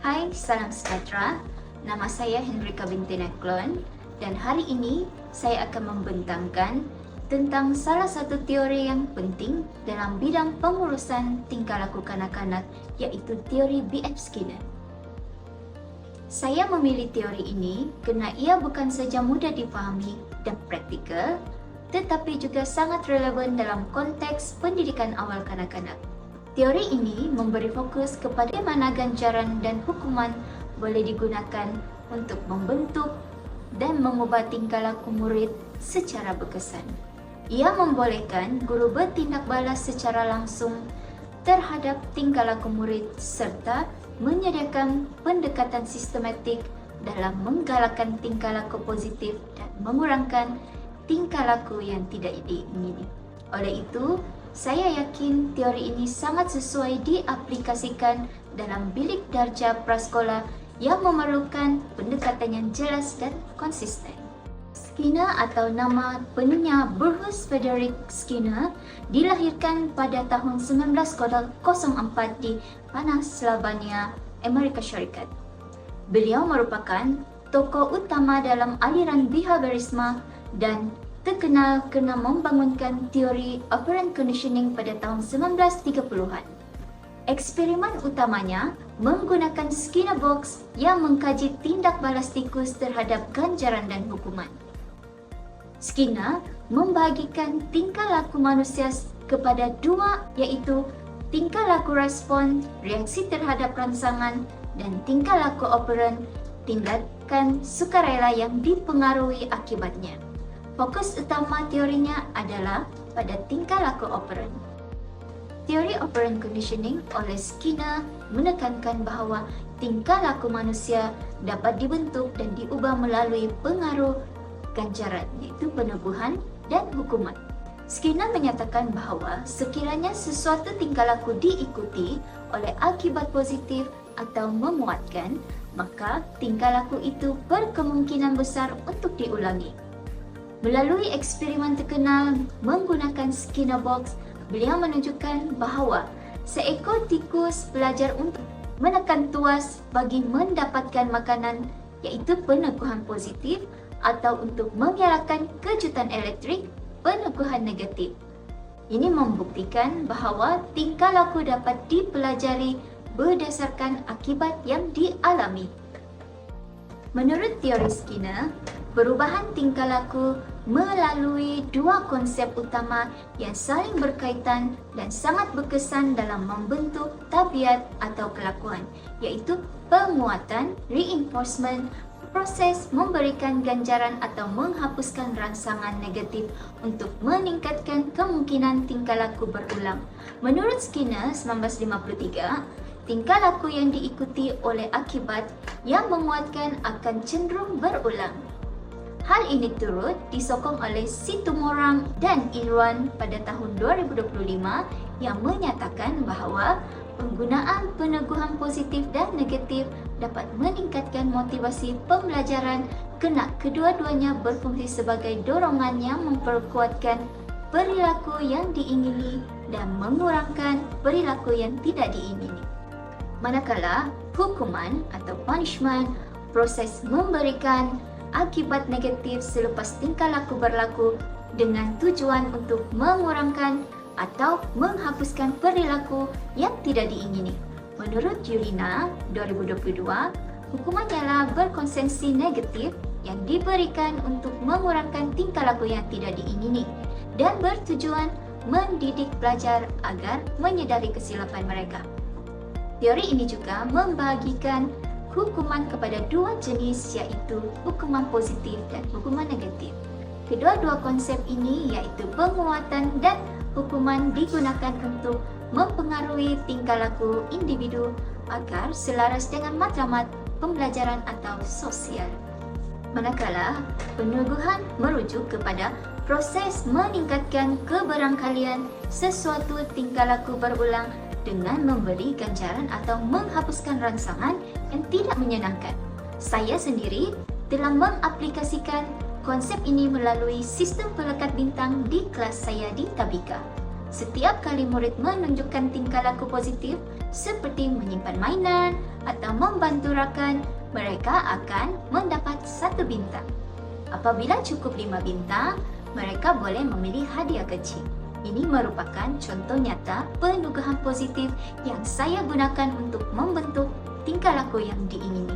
Hai, salam sejahtera. Nama saya Hendrika binti Neklon dan hari ini saya akan membentangkan tentang salah satu teori yang penting dalam bidang pengurusan tingkah laku kanak-kanak, iaitu teori B.F. Skinner. Saya memilih teori ini kerana ia bukan saja mudah dipahami dan praktikal, tetapi juga sangat relevan dalam konteks pendidikan awal kanak-kanak. Teori ini memberi fokus kepada bagaimana ganjaran dan hukuman boleh digunakan untuk membentuk dan mengubah tingkah laku murid secara berkesan. Ia membolehkan guru bertindak balas secara langsung terhadap tingkah laku murid serta menyediakan pendekatan sistematik dalam menggalakkan tingkah laku positif dan mengurangkan tingkah laku yang tidak diingini. Oleh itu, saya yakin teori ini sangat sesuai diaplikasikan dalam bilik darjah prasekolah yang memerlukan pendekatan yang jelas dan konsisten. Skinner atau nama penuhnya Bruce Frederick Skinner dilahirkan pada tahun 1904 di Pennsylvania, Amerika Syarikat. Beliau merupakan tokoh utama dalam aliran behaviorisme dan terkenal kerana membangunkan teori operant conditioning pada tahun 1930-an. Eksperimen utamanya menggunakan Skinner Box yang mengkaji tindak balas tikus terhadap ganjaran dan hukuman. Skinner membahagikan tingkah laku manusia kepada dua, iaitu tingkah laku respon, reaksi terhadap rangsangan, dan tingkah laku operant, tindakan sukarela yang dipengaruhi akibatnya. Fokus utama teorinya adalah pada tingkah laku operant. Teori operant conditioning oleh Skinner menekankan bahawa tingkah laku manusia dapat dibentuk dan diubah melalui pengaruh ganjaran, iaitu peneguhan dan hukuman. Skinner menyatakan bahawa sekiranya sesuatu tingkah laku diikuti oleh akibat positif atau memuatkan, maka tingkah laku itu berkemungkinan besar untuk diulangi. Melalui eksperimen terkenal menggunakan Skinner Box, beliau menunjukkan bahawa seekor tikus belajar untuk menekan tuas bagi mendapatkan makanan, iaitu peneguhan positif, atau untuk mengelakkan kejutan elektrik, peneguhan negatif. Ini membuktikan bahawa tingkah laku dapat dipelajari berdasarkan akibat yang dialami. Menurut teori Skinner, perubahan tingkah laku melalui dua konsep utama yang saling berkaitan dan sangat berkesan dalam membentuk tabiat atau kelakuan, iaitu penguatan, reinforcement, proses memberikan ganjaran atau menghapuskan rangsangan negatif untuk meningkatkan kemungkinan tingkah laku berulang. Menurut Skinner 1953, tingkah laku yang diikuti oleh akibat yang menguatkan akan cenderung berulang. Hal ini turut disokong oleh Situmorang dan Irwan pada tahun 2025 yang menyatakan bahawa penggunaan peneguhan positif dan negatif dapat meningkatkan motivasi pembelajaran kerana kedua-duanya berfungsi sebagai dorongan yang memperkuatkan perilaku yang diingini dan mengurangkan perilaku yang tidak diingini. Manakala hukuman atau punishment, proses memberikan akibat negatif selepas tingkah laku berlaku dengan tujuan untuk mengurangkan atau menghapuskan perilaku yang tidak diingini. Menurut Yulina 2022, hukuman ialah berkonsensi negatif yang diberikan untuk mengurangkan tingkah laku yang tidak diingini dan bertujuan mendidik pelajar agar menyedari kesilapan mereka. Teori ini juga membahagikan hukuman kepada dua jenis, iaitu hukuman positif dan hukuman negatif. Kedua-dua konsep ini, iaitu penguatan dan hukuman, digunakan untuk mempengaruhi tingkah laku individu agar selaras dengan matlamat pembelajaran atau sosial. Manakala peneguhan merujuk kepada proses meningkatkan keberangkalian sesuatu tingkah laku berulang dengan memberi ganjaran atau menghapuskan rangsangan yang tidak menyenangkan. Saya sendiri telah mengaplikasikan konsep ini melalui sistem pelekat bintang di kelas saya di Tabika. Setiap kali murid menunjukkan tingkah laku positif seperti menyimpan mainan atau membantu rakan, mereka akan mendapat 1 bintang. Apabila cukup 5 bintang, mereka boleh memilih hadiah kecil. Ini merupakan contoh nyata penugahan positif yang saya gunakan untuk membentuk tingkah laku yang diingini.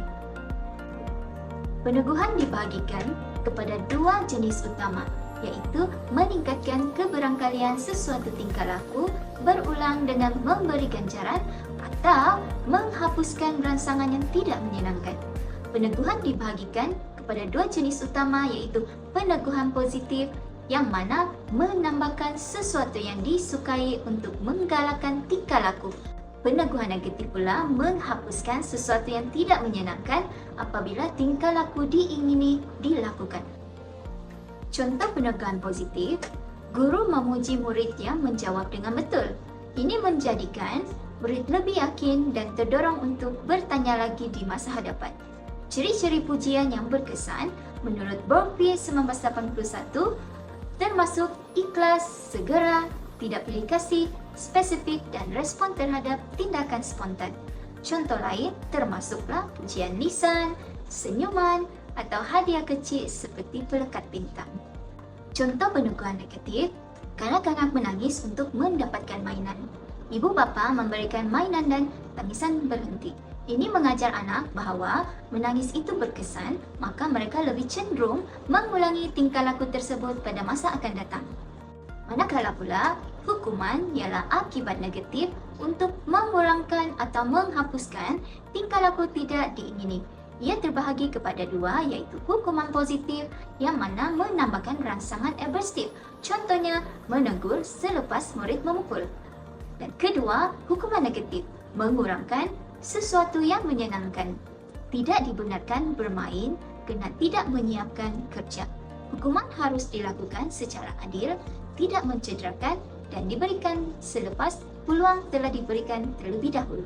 Peneguhan dibahagikan kepada 2 jenis utama, iaitu meningkatkan keberangkalian sesuatu tingkah laku berulang dengan memberi ganjaran atau menghapuskan rangsangan yang tidak menyenangkan. Peneguhan dibahagikan kepada 2 jenis utama, iaitu peneguhan positif yang mana menambahkan sesuatu yang disukai untuk menggalakkan tingkah laku. Peneguhan negatif pula menghapuskan sesuatu yang tidak menyenangkan apabila tingkah laku diingini dilakukan. Contoh peneguhan positif, guru memuji murid yang menjawab dengan betul. Ini menjadikan murid lebih yakin dan terdorong untuk bertanya lagi di masa hadapan. Ciri-ciri pujian yang berkesan menurut Brophy 1981 termasuk ikhlas, segera, tidak pilih kasih, spesifik dan respon terhadap tindakan spontan. Contoh lain termasuklah pujian lisan, senyuman atau hadiah kecil seperti pelekat bintang. Contoh peneguhan negatif, kanak-kanak menangis untuk mendapatkan mainan. Ibu bapa memberikan mainan dan tangisan berhenti. Ini mengajar anak bahawa menangis itu berkesan, maka mereka lebih cenderung mengulangi tingkah laku tersebut pada masa akan datang. Manakala pula, hukuman ialah akibat negatif untuk mengurangkan atau menghapuskan tingkah laku tidak diingini. Ia terbahagi kepada 2, iaitu hukuman positif yang mana menambahkan rangsangan aversif. Contohnya, menegur selepas murid memukul. Dan kedua, hukuman negatif, mengurangkan sesuatu yang menyenangkan. Tidak dibenarkan bermain kerana tidak menyiapkan kerja. Hukuman harus dilakukan secara adil, tidak mencederakan dan diberikan selepas peluang telah diberikan terlebih dahulu.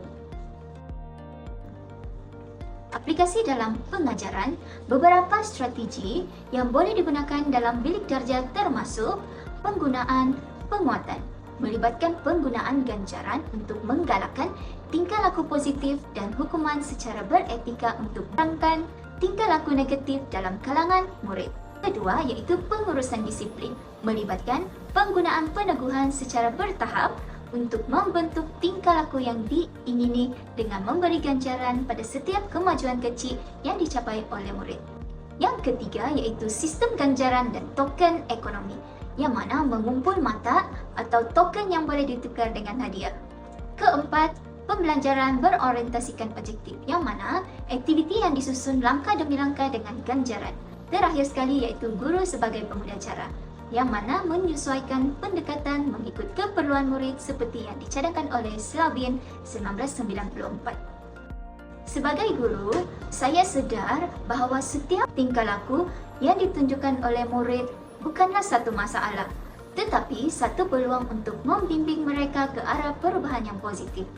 Aplikasi dalam pengajaran, beberapa strategi yang boleh digunakan dalam bilik darjah termasuk penggunaan penguatan, melibatkan penggunaan ganjaran untuk menggalakkan tingkah laku positif dan hukuman secara beretika untuk merangkan tingkah laku negatif dalam kalangan murid. Kedua, iaitu pengurusan disiplin, melibatkan penggunaan peneguhan secara bertahap untuk membentuk tingkah laku yang diingini dengan memberi ganjaran pada setiap kemajuan kecil yang dicapai oleh murid. Yang ketiga, iaitu sistem ganjaran dan token ekonomi, yang mana mengumpul mata atau token yang boleh ditukar dengan hadiah. Keempat, pembelajaran berorientasikan objektif, yang mana aktiviti yang disusun langkah demi langkah dengan ganjaran. Terakhir sekali, iaitu guru sebagai pemudacara, yang mana menyesuaikan pendekatan mengikut keperluan murid seperti yang dicadangkan oleh Slavin 1994. Sebagai guru, saya sedar bahawa setiap tingkah laku yang ditunjukkan oleh murid bukanlah satu masalah, tetapi satu peluang untuk membimbing mereka ke arah perubahan yang positif.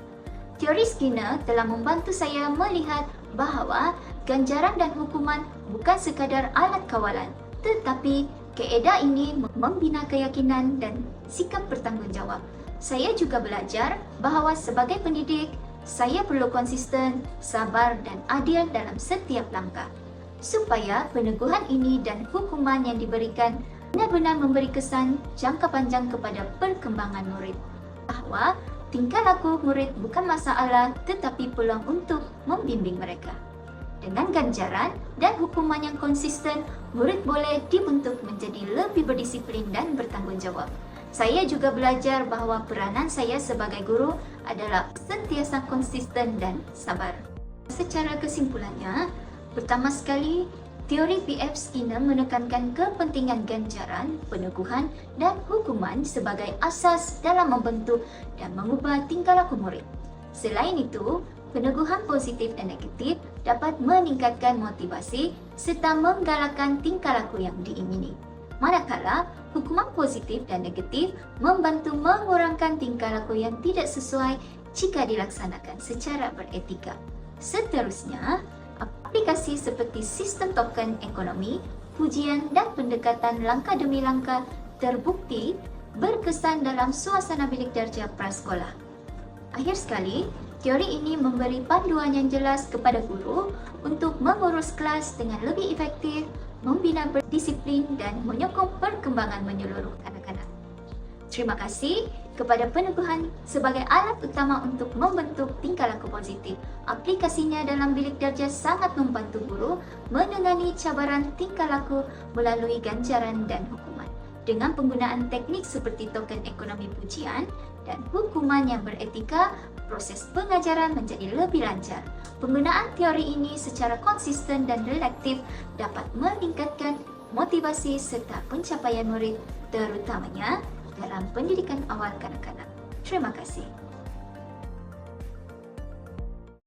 Teori Skinner telah membantu saya melihat bahawa ganjaran dan hukuman bukan sekadar alat kawalan, tetapi kaedah ini membina keyakinan dan sikap bertanggungjawab. Saya juga belajar bahawa sebagai pendidik, saya perlu konsisten, sabar dan adil dalam setiap langkah, supaya peneguhan ini dan hukuman yang diberikan benar-benar memberi kesan jangka panjang kepada perkembangan murid. Bahawa tingkah laku murid bukan masalah tetapi peluang untuk membimbing mereka. Dengan ganjaran dan hukuman yang konsisten, murid boleh dibentuk menjadi lebih berdisiplin dan bertanggungjawab. Saya juga belajar bahawa peranan saya sebagai guru adalah sentiasa konsisten dan sabar. Secara kesimpulannya, pertama sekali, teori P.F. Skinner menekankan kepentingan ganjaran, peneguhan dan hukuman sebagai asas dalam membentuk dan mengubah tingkah laku murid. Selain itu, peneguhan positif dan negatif dapat meningkatkan motivasi serta menggalakkan tingkah laku yang diingini. Manakala, hukuman positif dan negatif membantu mengurangkan tingkah laku yang tidak sesuai jika dilaksanakan secara beretika. Seterusnya, aplikasi seperti sistem token ekonomi, pujian dan pendekatan langkah demi langkah terbukti berkesan dalam suasana bilik darjah prasekolah. Akhir sekali, teori ini memberi panduan yang jelas kepada guru untuk mengurus kelas dengan lebih efektif, membina berdisiplin dan menyokong perkembangan menyeluruh anak-anak. Terima kasih kepada peneguhan sebagai alat utama untuk membentuk tingkah laku positif. Aplikasinya dalam bilik darjah sangat membantu guru menangani cabaran tingkah laku melalui ganjaran dan hukuman. Dengan penggunaan teknik seperti token ekonomi pujian dan hukuman yang beretika, proses pengajaran menjadi lebih lancar. Penggunaan teori ini secara konsisten dan relatif dapat meningkatkan motivasi serta pencapaian murid, terutamanya dalam pendidikan awal kanak-kanak. Terima kasih.